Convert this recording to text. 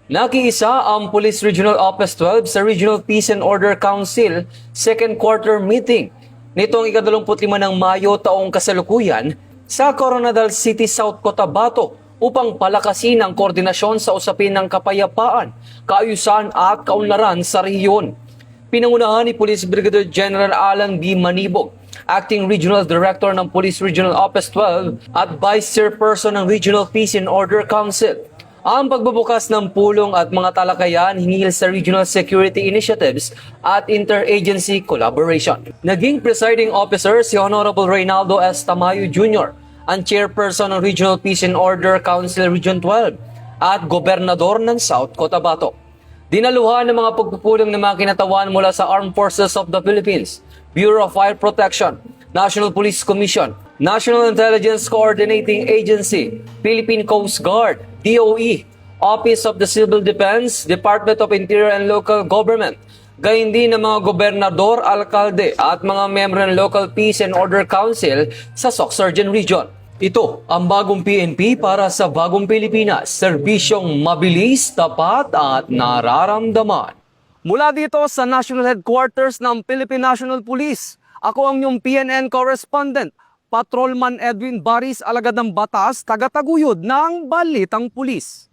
Nakiisa ang Police Regional Office 12 sa Regional Peace and Order Council second quarter meeting nitong ika-25 ng Mayo taong kasalukuyan sa Coronadal City, South Cotabato upang palakasin ang koordinasyon sa usapin ng kapayapaan, kaayusan at kaunlaran sa rehiyon. Pinangunahan ni Police Brigadier General Alan B. Manibog, Acting Regional Director ng Police Regional Office 12 at Vice Chairperson ng Regional Peace and Order Council, ang pagbubukas ng pulong at mga talakayan hinggil sa regional security initiatives at interagency collaboration. Naging presiding officer si Honorable Reynaldo S. Tamayo Jr., ang chairperson ng Regional Peace and Order Council Region 12 at gobernador ng South Cotabato. Dinaluhan ng mga pagpupulong ng mga kinatawan mula sa Armed Forces of the Philippines, Bureau of Fire Protection, National Police Commission, National Intelligence Coordinating Agency, Philippine Coast Guard, DOE, Office of the Civil Defense, Department of Interior and Local Government, gayon din ng mga gobernador, alkalde at mga miyembro ng Local Peace and Order Council sa Sorsogon Region. Ito ang bagong PNP para sa bagong Pilipinas, serbisyong mabilis, tapat at nararamdaman. Mula dito sa National Headquarters ng Philippine National Police, ako ang inyong PNN correspondent, Patrolman Edwin Baris, alagad ng batas, tagataguyod ng Balitang Pulis.